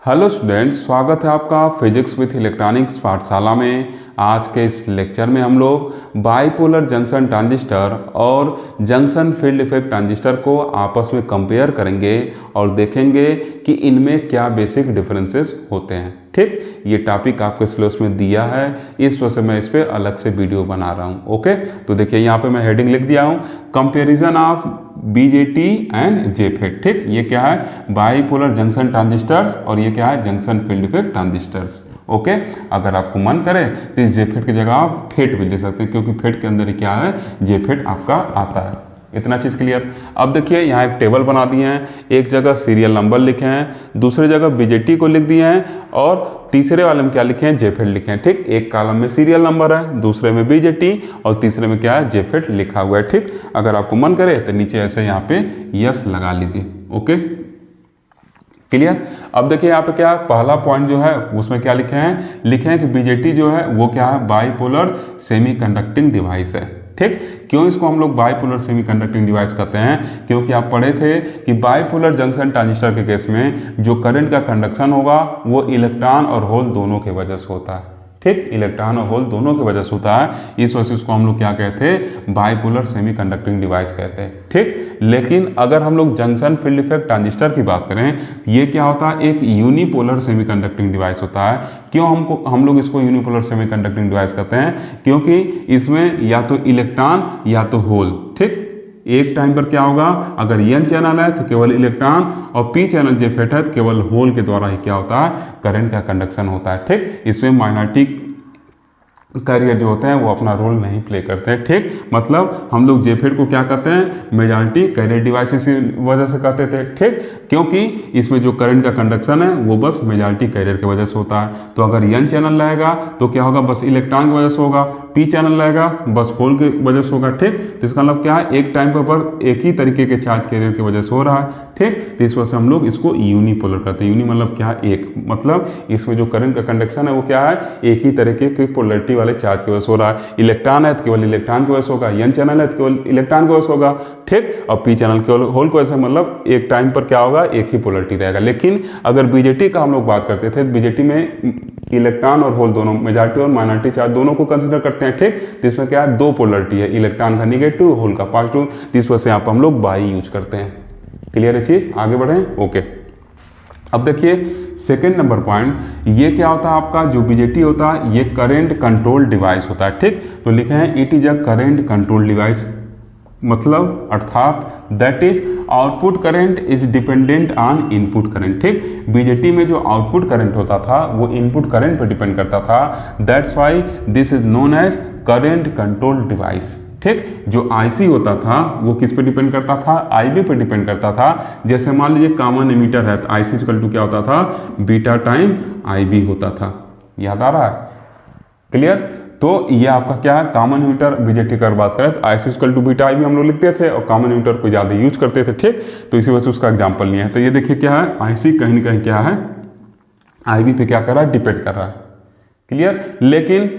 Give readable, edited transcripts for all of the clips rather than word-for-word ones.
Hello students, स्वागत है आपका फिजिक्स विथ इलेक्ट्रॉनिक्स पाठशाला में। आज के इस लेक्चर में हम लोग बाइपोलर जंक्शन ट्रांजिस्टर और जंक्शन फील्ड इफेक्ट ट्रांजिस्टर को आपस में कंपेयर करेंगे और देखेंगे कि इनमें क्या बेसिक डिफरेंसेस होते हैं। ठीक, ये टॉपिक आपके सिलेबस में दिया है, इस वजह से मैं इस पर अलग से वीडियो बना रहा हूँ। ओके, तो देखिए यहाँ पे मैं हेडिंग लिख दिया हूँ, comparison of BJT and JFET. ठीक, ये क्या है, बाइपोलर जंक्शन ट्रांजिस्टर्स, और ये क्या है, junction field effect transistors. Okay, अगर आपको मन करे तो इस जेफेट की जगह आप फेट भी ले सकते हैं, क्योंकि फेट के अंदर ही क्या है, जेफेट आपका आता है। इतना चीज़ क्लियर। अब देखिए यहाँ एक टेबल बना दिए हैं, एक जगह सीरियल नंबर लिखे हैं, दूसरी जगह बीजेटी को लिख दिए हैं, और तीसरे वाले में क्या लिखे हैं, जेफेट लिखे हैं। ठीक, एक कॉलम में सीरियल नंबर है, दूसरे में बीजेटी, और तीसरे में क्या है, जेफेट लिखा हुआ है। ठीक, अगर आपको मन करे तो नीचे ऐसे यहाँ पे यस लगा लीजिए। Okay, clear. अब देखिए यहाँ पे क्या, पहला पॉइंट जो है उसमें क्या लिखे हैं कि बीजेटी जो है वो क्या है, बाइपोलर सेमीकंडक्टिंग डिवाइस है। ठीक, क्यों इसको हम लोग बाइपोलर सेमीकंडक्टिंग डिवाइस कहते हैं, क्योंकि आप पढ़े थे कि बाइपोलर जंक्शन ट्रांजिस्टर के केस में जो करंट का कंडक्शन होगा वो इलेक्ट्रॉन और होल दोनों के वजह से होता है। ठीक, इलेक्ट्रॉन और होल दोनों की वजह से होता है, इस वजह से उसको हम लोग क्या कहते हैं, बाइपोलर सेमीकंडक्टिंग डिवाइस कहते हैं। ठीक, लेकिन अगर हम लोग जंक्शन फील्ड इफेक्ट ट्रांजिस्टर की बात करें, ये क्या होता है, एक यूनिपोलर सेमीकंडक्टिंग डिवाइस होता है। क्यों हम लोग इसको यूनिपोलर सेमीकंडक्टिंग डिवाइस कहते हैं, क्योंकि इसमें या तो इलेक्ट्रॉन या तो होल, ठीक, एक टाइम पर क्या होगा, अगर एन चैनल है तो केवल इलेक्ट्रॉन, और पी चैनल जेफेट है तो केवल होल के द्वारा ही क्या होता है, करंट का कंडक्शन होता है। ठीक, इसमें माइनॉरिटी कैरियर जो होते हैं वो अपना रोल नहीं प्ले करते हैं। ठीक, मतलब हम लोग जेफेट को क्या कहते हैं, मेजॉरिटी कैरियर डिवाइसेस की वजह से कहते थे। ठीक, क्योंकि इसमें जो करंट का कंडक्शन है वो बस मेजॉरिटी कैरियर की वजह से होता है। तो अगर एन चैनल रहेगा तो क्या होगा, बस इलेक्ट्रॉन की वजह से होगा, पी चैनल रहेगा बस होल की वजह से होगा। ठीक, तो इसका मतलब क्या है, एक टाइम पर एक ही तरीके के चार्ज कैरियर की वजह से हो रहा है। ठीक, तो इस वजह से हम लोग इसको यूनिपोलर कहते हैं। यूनि मतलब क्या, एक, मतलब इसमें जो करंट का कंडक्शन है वो क्या है, एक ही तरीके की पोलरिटी वाले चार्ज की वजह से हो रहा है। इलेक्ट्रॉन है तो केवल इलेक्ट्रॉन की वजह से होगा, एन चैनल है तो केवल इलेक्ट्रॉन की वजह से होगा। ठीक, और पी चैनल केवल होल की वजह से, मतलब एक टाइम पर क्या होगा, एक ही पोलरिटी रहेगा। लेकिन अगर बीजेटी का हम लोग बात करते थे, बीजेटी में इलेक्ट्रॉन और होल दोनों, मेजॉरिटी और माइनॉरिटी चार्ज दोनों को कंसिडर करते हैं। ठीक, तो इसमें क्या है, दो पोलरिटी है, इलेक्ट्रॉन का निगेटिव, होल का पॉजिटिव, इस वजह से यहाँ पर हम लोग बाई यूज करते हैं। क्लियर है चीज, आगे बढ़ें। ओके, अब देखिए सेकेंड नंबर पॉइंट, ये क्या होता है आपका, जो बीजेटी होता है ये करंट कंट्रोल डिवाइस होता है। ठीक, तो लिखे हैं it is a current control device, मतलब अर्थात that is output current is dependent on input current. ठीक, बीजेटी में जो आउटपुट करंट होता था वो इनपुट करंट पर डिपेंड करता था, that's why this is known as current control device. ठीक, जो आईसी होता था वो किस पे डिपेंड करता था, आईबी पे डिपेंड करता था। जैसे मान लीजिए कॉमन एमीटर है तो आईसी इक्वल टू क्या होता था, बीटा टाइम आईबी होता था। याद आ रहा है, क्लियर। तो ये आपका क्या है, कॉमन एमीटर बीजेटी की बात करें तो IC equal to beta IB हम लोग लिखते थे, और कॉमन एमीटर को ज़्यादा यूज करते थे। ठीक, तो इसी वजह से उसका एग्जाम्पल लिया है। तो ये देखिए क्या है, आईसी कहीं ना कहीं क्या है, आईबी पे क्या कर रहा है, डिपेंड कर रहा है। क्लियर। लेकिन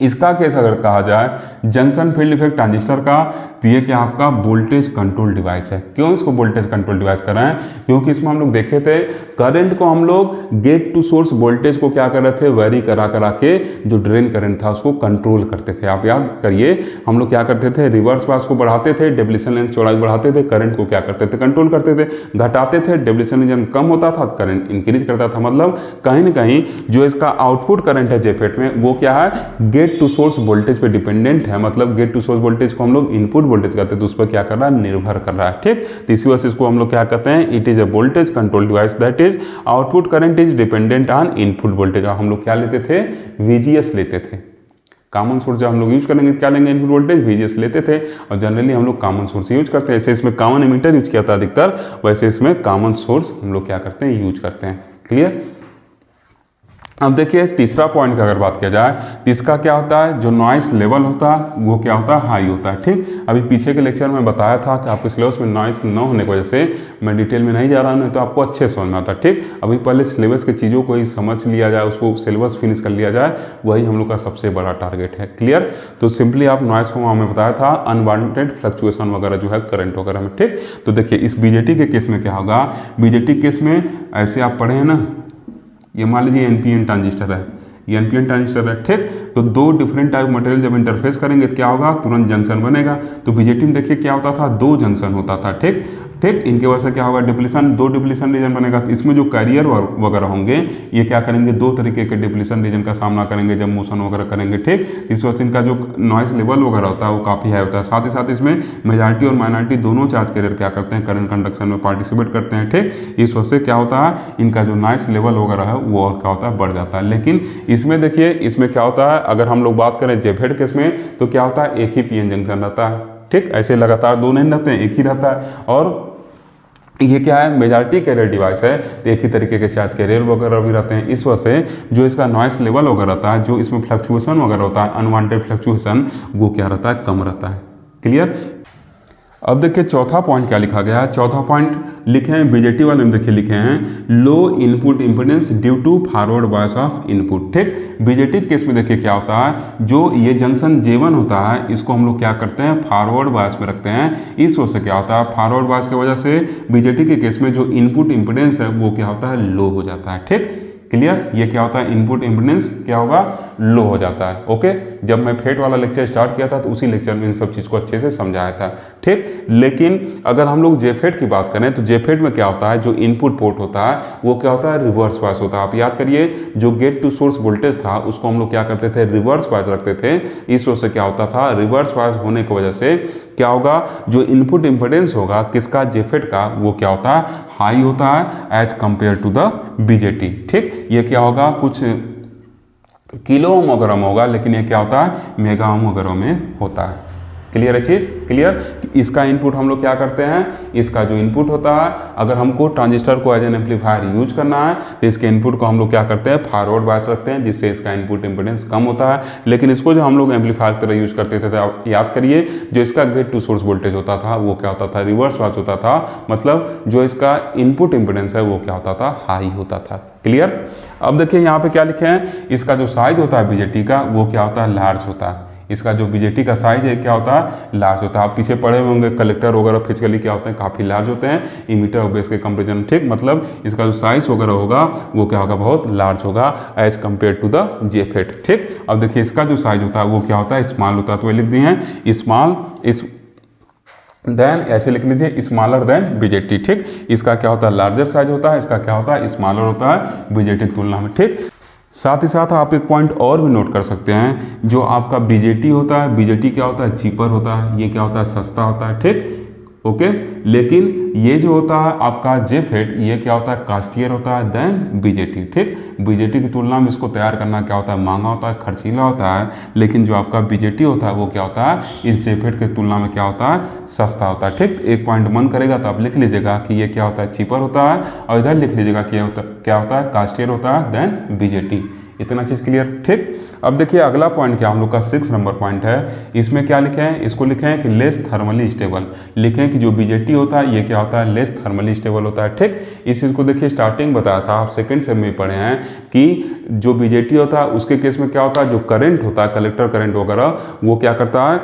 इसका केस अगर कहा जाए जंक्शन फील्ड इफेक्ट ट्रांजिस्टर का, तो ये क्या आपका वोल्टेज कंट्रोल डिवाइस है। क्यों इसको वोल्टेज कंट्रोल डिवाइस कर रहे हैं, क्योंकि इसमें हम लोग देखे थे करंट को हम लोग गेट टू सोर्स वोल्टेज को क्या कर रहे थे, वेरी करा के जो ड्रेन करंट था उसको कंट्रोल करते थे। आप याद करिए, हम लोग क्या करते थे, रिवर्स पास को बढ़ाते थे, डेब्लिशन लेंथ चौड़ाई बढ़ाते थे, करंट को क्या करते थे, कंट्रोल करते थे, घटाते थे, डेब्लिशन लेंथ कम होता था करंट इंक्रीज करता था। मतलब कहीं ना कहीं जो इसका आउटपुट करंट है जेफेट में वो क्या है, गेट टू सोर्स वोल्टेज पे डिपेंडेंट है। मतलब गेट टू सोर्स वोल्टेज को हम लोग इनपुट वोल्टेज कहते हैं, तो उस पर क्या कर रहा है, निर्भर कर रहा है। ठीक, तो इसी वजह से इसको हम लोग क्या कहते हैं, it is a voltage control device, that is output current is dependent on input voltage. हम लोग क्या लेते थे, वीजीएस लेते थे। कॉमन सोर्स जब हम लोग यूज करेंगे क्या लेंगे, इनपुट वोल्टेज वीजीएस लेते थे, और जनरली हम लोग कॉमन सोर्स यूज करते हैं। जैसे इसमें कॉमन एमीटर यूज किया था अधिकतर, वैसे इसमें कॉमन सोर्स हम लोग क्या करते हैं, यूज करते हैं। क्लियर। अब देखिए तीसरा पॉइंट की अगर बात किया जाए तो इसका क्या होता है, जो नॉइस लेवल होता है वो क्या होता है, हाई होता है। ठीक, अभी पीछे के लेक्चर में बताया था कि आपके सिलेबस में नॉइस न होने की वजह से मैं डिटेल में नहीं जा रहा हूँ, तो आपको अच्छे समझ में आता है। ठीक, अभी पहले सिलेबस की चीज़ों को ही समझ लिया जाए, उसको सिलेबस फिनिश कर लिया जाए, वही हम लोग का सबसे बड़ा टारगेट है। क्लियर, तो सिंपली आप नॉइस को हमें बताया था अनवांटेड फ्लक्चुएशन वगैरह जो है करंट वगैरह में। ठीक, तो देखिए इस बीजेटी के केस में क्या होगा, बीजेटी केस में ऐसे आप पढ़े हैं ना, ये मान लीजिए एनपीएन ट्रांजिस्टर है, ये एनपीएन ट्रांजिस्टर है। ठीक, तो दो डिफरेंट टाइप मटेरियल जब इंटरफेस करेंगे तो क्या होगा, तुरंत जंक्शन बनेगा। तो बीजेटी में देखिए क्या होता था, दो जंक्शन होता था। ठीक ठीक, इनके वजह से क्या होगा, डिप्लीशन, दो डिप्लीशन रीजन बनेगा। तो इसमें जो कैरियर वगैरह होंगे ये क्या करेंगे, दो तरीके के डिप्लीशन रीजन का सामना करेंगे जब मोशन वगैरह करेंगे। ठीक, इस वजह से इनका जो नॉइस लेवल वगैरह होता है वो काफ़ी हाई होता है। साथ ही साथ इसमें मेजॉरिटी और माइनॉरिटी दोनों चार्ज कैरियर क्या करते हैं, करंट कंडक्शन में पार्टिसिपेट करते हैं। ठीक, इस वजह से क्या होता है, इनका जो नॉइस लेवल वगैरह है वो और क्या होता है, बढ़ जाता है। लेकिन इसमें देखिए, इसमें क्या होता है, अगर हम लोग बात करें जेफेड केस में तो क्या होता है, एक ही पीएन जंक्शन रहता है। ठीक, ऐसे लगातार दो नहीं रहते हैं, एक ही रहता है। और ये क्या है, मेजॉरिटी कैरियर डिवाइस है, तो एक ही तरीके के चार्ज कैरियर वगैरह भी रहते हैं। इस वजह से जो इसका नॉइस लेवल वगैरह रहता है, जो इसमें फ्लक्चुएशन वगैरह होता है, अनवांटेड फ्लक्चुएशन, वो क्या रहता है, कम रहता है। क्लियर, अब देखिए चौथा पॉइंट क्या लिखा गया है, चौथा पॉइंट लिखे हैं बीजेटी वाले में, देखिए लिखे हैं low input impedance due to forward bias of input. ठीक, बीजेटी केस में देखिए क्या होता है, जो ये जंक्शन J1 होता है इसको हम लोग क्या करते हैं, फॉरवर्ड बायस में रखते हैं। इस वजह से क्या होता है, फॉरवर्ड बायस की वजह से बीजेटी के केस में जो इनपुट इम्पिडेंस है वो क्या होता है, लो हो जाता है। ठीक, क्लियर, ये क्या होता है, इनपुट इम्पिडेंस क्या होगा, लो हो जाता है। ओके, जब मैं फेट वाला लेक्चर स्टार्ट किया था तो उसी लेक्चर में इन सब चीज़ को अच्छे से समझाया था। ठीक, लेकिन अगर हम लोग जेफेट की बात करें तो जेफेट में क्या होता है, जो इनपुट पोर्ट होता है वो क्या होता है, रिवर्स बायस होता है। आप याद करिए, जो गेट टू सोर्स वोल्टेज था उसको हम लोग क्या करते थे, रिवर्स बायस रखते थे। इस वजह से क्या होता था, रिवर्स बायस होने की वजह से क्या होगा, जो इनपुट इम्पिडेंस होगा किसका, जेफेट का, वो क्या होता है, हाई होता है as compare to the BJT. ठीक, ये क्या होगा, कुछ किलो ओम वगैरह में होगा, लेकिन ये क्या होता है, मेगा ओम वगैरह में होता है। क्लियर है चीज़, क्लियर। इसका इनपुट हम लोग क्या करते हैं, इसका जो इनपुट होता है, अगर हमको ट्रांजिस्टर को एज एन एम्पलीफायर यूज करना है तो इसके इनपुट को हम लोग क्या करते हैं, फॉरवर्ड बायस रखते हैं, जिससे इसका इनपुट इम्पिडेंस कम होता है। लेकिन इसको जो हम लोग एम्पलीफायर की तरह यूज करते थे, तो आप याद करिए, जो इसका गेट टू सोर्स वोल्टेज होता था वो क्या होता था, रिवर्स बायस होता था। मतलब जो इसका इनपुट इम्पिडेंस है वो क्या होता था, हाई होता था। क्लियर, अब देखिए यहाँ पे क्या लिखे हैं, इसका जो साइज होता है बीजेटी का वो क्या होता है, लार्ज होता है। इसका जो बीजेटी का साइज है क्या होता है, लार्ज होता है। आप पीछे पढ़े होंगे कलेक्टर वगैरह फिजिकली क्या होते हैं, काफ़ी लार्ज होते हैं इमीटर और बेस के कंपेरिजन। ठीक, मतलब इसका जो साइज वगैरह होगा वो क्या होगा, बहुत लार्ज होगा as compare to the JFET. ठीक, अब देखिए इसका जो साइज होता है वो क्या होता है, स्मॉल होता है। तो ये लिख दिए हैं स्मॉल, इस देन ऐसे लिख लीजिए स्मॉलर देन बीजेटी। ठीक, इसका क्या होता है, लार्जर साइज होता है, इसका क्या होता है, स्मॉलर होता है बीजेटी की तुलना में। ठीक, साथ ही साथ आप एक पॉइंट और भी नोट कर सकते हैं, जो आपका बीजेटी होता है, बीजेटी क्या होता है, चीपर होता है, ये क्या होता है, सस्ता होता है। ठीक, ओके, लेकिन ये जो होता है आपका जेफेट, ये क्या होता है, कास्टियर होता है देन बीजेटी। ठीक, बीजेटी की तुलना में इसको तैयार करना क्या होता है, महंगा होता है, खर्चीला होता है। लेकिन जो आपका बीजेटी होता है वो क्या होता है, इस जेफेट की तुलना में क्या होता है, सस्ता होता है। ठीक, एक पॉइंट मन करेगा तो आप लिख लीजिएगा कि ये क्या होता है, चीपर होता है, और इधर लिख लीजिएगा कि क्या होता है, कास्टियर होता है देन बीजेटी। इतना चीज़ क्लियर। ठीक, अब देखिए अगला पॉइंट क्या हम लोग का 6 नंबर पॉइंट है। इसमें क्या लिखे हैं, इसको लिखे हैं कि लेस थर्मली स्टेबल। लिखें कि जो बीजेटी होता है ये क्या होता है, लेस थर्मली स्टेबल होता है। ठीक, इस चीज़ को देखिए स्टार्टिंग बताया था, आप सेकंड सेम में पढ़े हैं कि जो बीजेटी होता है उसके केस में क्या होता है, जो करंट होता है, कलेक्टर करंट वगैरह, वो क्या करता है,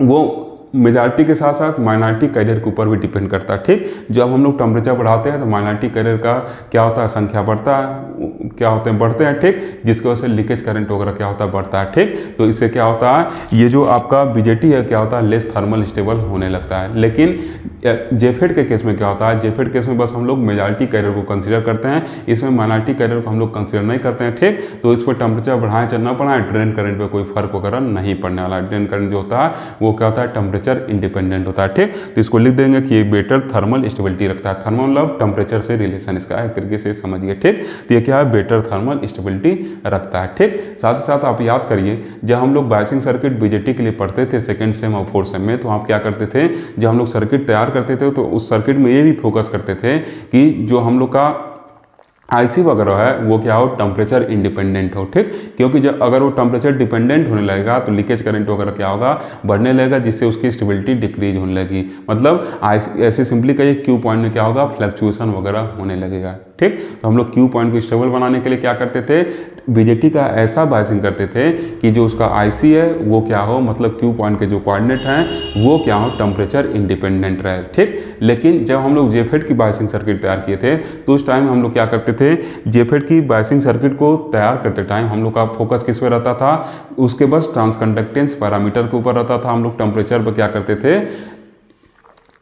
वो मेजॉरिटी के साथ साथ माइनॉरिटी कैरियर के ऊपर भी डिपेंड करता है। ठीक, जब हम लोग टेम्परेचर बढ़ाते हैं तो माइनॉरिटी कैरियर का क्या होता है, संख्या बढ़ता है, क्या होते हैं, बढ़ते हैं। ठीक, जिसकी वजह से लीकेज करंट वगैरह क्या होता है, बढ़ता है। ठीक, तो इससे क्या होता है, ये जो आपका बीजेटी है क्या होता है, लेस थर्मल स्टेबल होने लगता है। लेकिन जेफेट के केस में क्या होता है, जेफेट केस में बस हम लोग मेजॉरिटी कैरियर को कंसिडर करते हैं, इसमें माइनॉरिटी कैरियर को हम लोग कंसिडर नहीं करते हैं। ठीक, तो इस पर टेम्परेचर बढ़ाएं चाहे ना बढ़ाएं, ड्रेन करंट पे कोई फर्क वगैरह नहीं पड़ने वाला। ड्रेन करंट जो होता है वो क्या होता है, टेम्परेचर इंडिपेंडेंट होता है। ठीक, तो इसको लिख देंगे कि ये बेटर थर्मल स्टेबिलिटी रखता है। थर्मल मतलब टेम्परेचर से रिलेशन इसका एक तरीके से समझिए। ठीक, तो ये क्या है, बेटर थर्मल स्टेबिलिटी रखता है। ठीक, साथ ही साथ आप याद करिए, जब हम लोग बायसिंग सर्किट बीजेटी के लिए पढ़ते थे सेकंड सेम और फोर्थ सेम में, तो आप क्या करते थे, जब हम लोग सर्किट तैयार करते थे तो उस सर्किट में ये भी फोकस करते थे कि जो हम लोग का आईसी वगैरह है वो क्या हो, टेम्परेचर इंडिपेंडेंट हो, ठीक। क्योंकि जब अगर वो टेम्परेचर डिपेंडेंट होने लगेगा तो लीकेज करंट वगैरह क्या होगा, बढ़ने लगेगा, जिससे उसकी स्टेबिलिटी डिक्रीज होने लगेगी। मतलब ऐसे सिंपली कहिए क्यू पॉइंट में क्या होगा, फ्लक्चुएशन वगैरह होने लगेगा, ठीक। तो हम लोग क्यू पॉइंट को स्टेबल बनाने के लिए क्या करते थे, बीजेटी का ऐसा बायसिंग करते थे कि जो उसका आईसी है वो क्या हो, मतलब क्यू पॉइंट के जो कोऑर्डिनेट हैं वो क्या हो, टेम्परेचर इंडिपेंडेंट रहे, ठीक। लेकिन जब हम लोग जेफेट की बायसिंग सर्किट तैयार किए थे तो उस टाइम हम लोग क्या करते थे, जेफेट की बायसिंग सर्किट को तैयार करते टाइम हम लोग का फोकस किस पे रहता था, उसके बस ट्रांसकंडक्टेंस पैरामीटर के ऊपर रहता था। हम लोग टेम्परेचर पर क्या करते थे,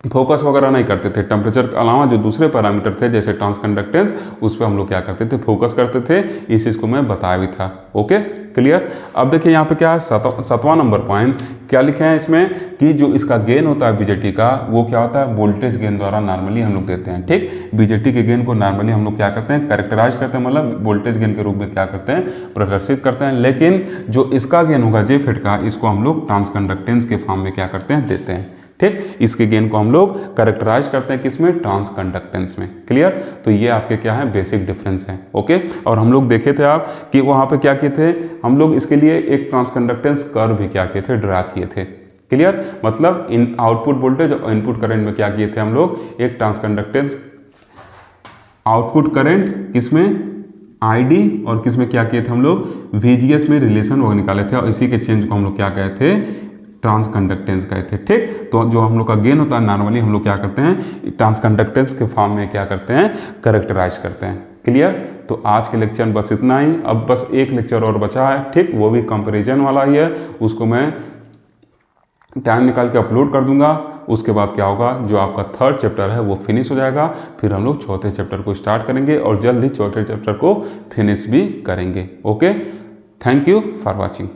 फोकस वगैरह नहीं करते थे। टेम्परेचर के अलावा जो दूसरे पैरामीटर थे जैसे ट्रांसकंडक्टेंस, उस पर हम लोग क्या करते थे, फोकस करते थे। इस चीज़ को मैं बताया भी था। Okay, clear. अब देखिए यहाँ पे क्या है, 7वां नंबर पॉइंट क्या लिखे हैं इसमें कि जो इसका गेन होता है बीजेटी का, वो क्या होता है, वोल्टेज गेन द्वारा नॉर्मली हम लोग देते हैं, ठीक। बीजेटी के गेन को नॉर्मली हम लोग क्या करते हैं, कैरेक्टराइज करते हैं, मतलब वोल्टेज गेन के रूप में क्या करते हैं, प्रदर्शित करते हैं। लेकिन जो इसका गेन होगा जेफेट का, इसको हम लोग ट्रांसकंडक्टेंस के फॉर्म में क्या करते हैं, देते हैं, ठीक। इसके गेन को हम लोग कैरेक्टराइज करते हैं किसमें, ट्रांसकंडक्टेंस में। क्लियर। तो ये आपके क्या है, बेसिक डिफरेंस है। ओके। और हम लोग देखे थे आप कि वहां पे क्या किए थे, हम लोग इसके लिए एक ट्रांसकंडक्टेंस कर्व भी क्या किए थे, ड्रा किए थे। क्लियर। मतलब इन आउटपुट वोल्टेज और इनपुट करंट में क्या किए थे हम लोग, एक ट्रांसकंडक्टेंस आउटपुट करंट किसमें, आईडी, और किसमें क्या किए थे हम लोग, वीजीएस में रिलेशन वो निकाले थे। और इसी के चेंज को हम लोग क्या कहे थे, ट्रांसकंडक्टेंस कहे थे, ठीक। तो जो हम लोग का गेन होता है नॉर्मली हम लोग क्या करते हैं, ट्रांसकंडक्टेंस के फॉर्म में क्या करते हैं, कैरेक्टराइज करते हैं। क्लियर। तो आज के लेक्चर में बस इतना ही। अब बस एक लेक्चर और बचा है, ठीक, वो भी कंपैरिजन वाला ही है। उसको मैं टाइम निकाल के अपलोड कर दूंगा। उसके बाद क्या होगा, जो आपका 3rd चैप्टर है वो फिनिश हो जाएगा। फिर हम लोग 4थे चैप्टर को स्टार्ट करेंगे और जल्द ही 4थे चैप्टर को फिनिश भी करेंगे। Okay, thank you for watching.